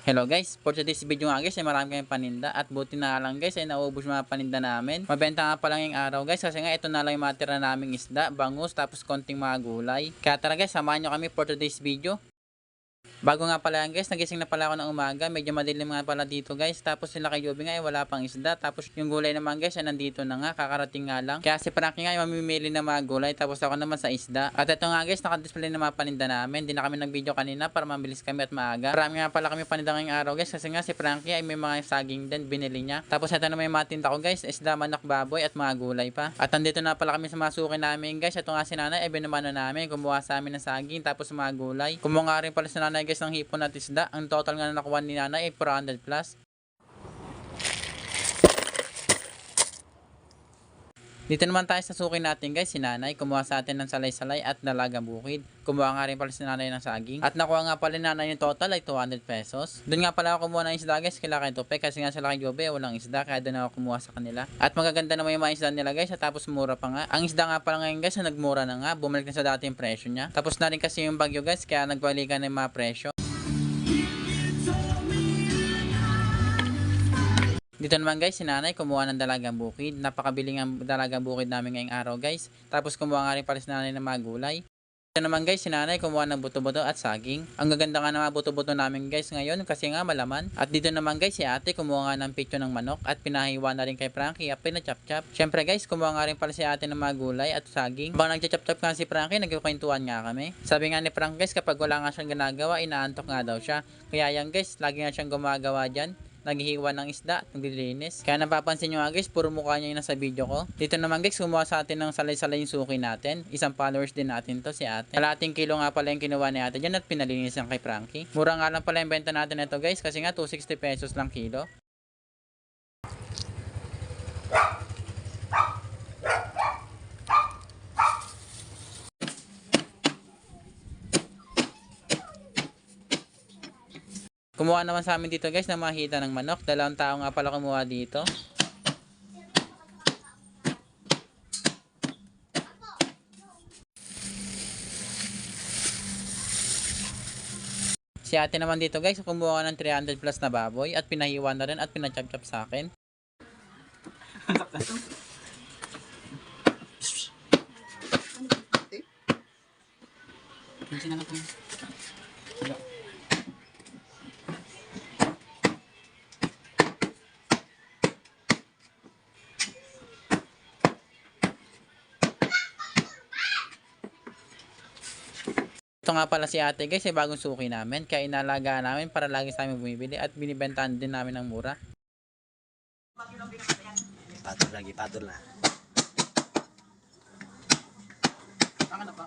Hello guys, for today's video nga guys ay marami kayong paninda at buti na lang guys ay naubos mga paninda namin. Mabenta nga pa lang yung araw guys kasi nga ito na lang yung matira naming isda, bangus tapos konting mga gulay. Kaya tara guys, samahan nyo kami for today's video. Bago nga pala yan guys, nagising na pala ako ng umaga, medyo madilim nga pala dito guys. Tapos sila kay Joby nga ay wala pang isda. Tapos yung gulay naman guys ay nandito na nga, kakarating nga lang. Kaya si Frankie nga ay mamimili ng mga gulay, tapos ako naman sa isda. At ito nga guys, nakadisplay na mga paninda namin. Di na kami nag-video kanina para mabilis kami at maaga. Marami nga pala kami paninda ngayong araw guys, kasi nga si Frankie ay may mga saging din binili niya. Tapos ito na may matinda ko guys, isda, manok, baboy at mga gulay pa. At nandito na pala kami sa masukin namin guys. Ito nga si nanay ay binumano namin, kumuha sa amin ng saging tapos mga gulay. Kumuha nga rin pala si nanay guys ng hipon at isda. Ang total nga na nakuha ni nanay ay 400 plus. Dito naman tayo sa suki natin guys, si nanay kumuha sa atin ng salay-salay at dalagang bukid. Kumuha nga rin pala si nanay ng saging. At nakuha nga pala ni nanay yung total ay 200 pesos. Doon nga pala ako kumuha ng isda guys, kila kay Tope, kasi nga sila kay Jobe walang isda, kaya doon ako kumuha sa kanila. At magaganda naman yung mga isda nila guys, at tapos mura pa nga. Ang isda nga pala ngayon guys, na nagmura na nga, bumalik na sa dati yung presyo niya. Tapos na rin kasi yung bagyo guys, kaya nagbalikan na yung mga presyo. Dito naman guys, si nanay kumuha ng dalagang bukid. Napakabiling ang dalagang bukid namin ngayong araw guys. Tapos kumuha nga rin pala si nanay ng mga gulay. Dito naman guys, si nanay kumuha ng buto-buto at saging. Ang gaganda nga ng mga buto-buto namin guys ngayon kasi nga malaman. At dito naman guys, si ate kumuha nga ng pityo ng manok at pinahiwa na rin kay Frankie at pinachop-chop. Syempre guys, kumuha nga rin pala si ate ng mga gulay at saging. Habang nagchop-chop nga si Frankie, nagkukwentuhan nga kami. Sabi nga ni Frank guys, kapag wala nga siyang ginagawa, inaantok nga daw siya. Kaya yan guys, lagi nga siyang gumagawa dyan. Naghihiwa ng isda, naglilinis. Kaya napapansin nyo nga guys, puro mukha niya yung nasa video ko. Dito naman guys, kumuha sa atin ng salay-salay yung suki natin. Isang followers din natin to, si ate. Kalating kilo nga pala yung kinuha ni ate dyan at pinalinis ng kay Frankie. Mura nga lang pala yung benta natin ito guys, kasi nga 260 pesos lang kilo. Kumuha naman sa amin dito guys ng mga hita ng manok. Dalawang tao nga pala kumuha dito. Si ate naman dito guys, kumuha ng 300 plus na baboy at pinahiwa na rin at pinachop-chop sa akin. Ito nga pala si ate guys, ay bagong suki namin. Kaya inalagaan namin para lagi sa amin bumibili at binibentahan din namin ng mura. Patur lagi, patur na. Ano pa?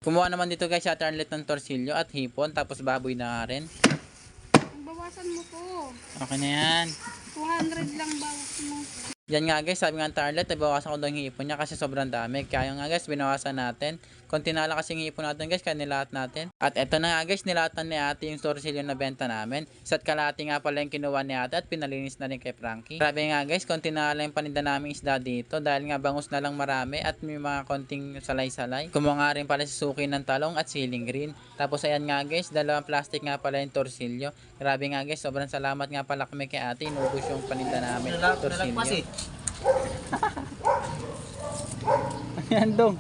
Kumuha naman dito guys sa Arlet ng torsilyo at hipon, tapos baboy na nga rin. Bawasan mo po. Okay na yan. 200 lang bawas mo. Yan nga guys, sabi nga ng Arlet, ay bawasan ko daw yung hipon niya kasi sobrang dami. Kaya nga guys, binawasan natin. Konti na lang kasi yung hipon natin guys, kaya nilahat natin. At eto na nga guys, nilatan ni ate yung torsilyo na benta namin. Isa't kalahati nga pala yung kinuha ni ate at pinalinis na rin kay Frankie. Grabe nga guys, konti na lang yung paninda namin isda dito dahil nga bangus na lang marami at may mga konting salay-salay. Kumuha nga rin pala si suki ng talong at siling green. Tapos ayan nga guys, dalawang plastic nga pala yung torsilyo. Grabe nga guys, sobrang salamat nga pala kami kay ate. Inubos yung paninda namin torsilyo. Ayan dong.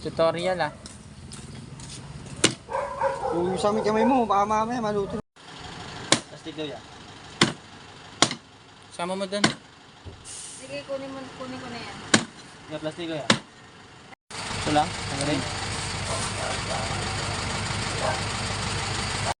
Tutorial ah. Yung sa amin kamay mo, baka mamaya maluto. Plastic daw yan. Sama mo dun. Sige, kunin ko na yan. Yung plastic daw yan. Ito lang. Ang galing.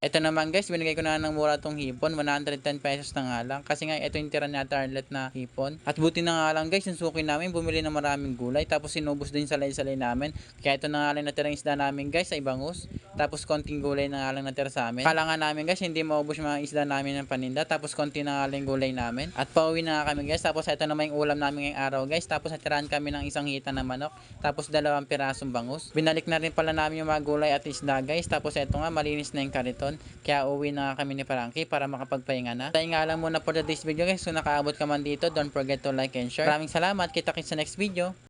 Ito naman guys, binigay ko na ng mura tong hipon, 110 pesos na nga lang. Kasi nga ito yung tira ni Ate Arlet na hipon. At buti na nga lang guys, yung suki namin bumili ng maraming gulay. Tapos sinubos din sa salay namin. Kaya ito na nga lang natirang isda namin guys sa Ibangus. Tapos konting gulay na nga lang natira sa amin. Kala nga namin guys, hindi maubos yung mga isda namin ng paninda. Tapos konti na nga lang gulay namin. At pauwi na nga kami guys. Tapos ito naman yung ulam namin ngayong araw guys. Tapos natirahan kami ng isang hita na manok. Tapos 2 pirasong bangus. Binalik na rin pala namin yung mga gulay at isda guys. Tapos ito nga, malinis na yung kariton. Kaya uwi na nga kami ni Frankie para makapagpahinga na. Tayo nga lang muna for this video guys. Kung nakaabot ka man dito, don't forget to like and share. Maraming salamat. Kita-kits sa next video.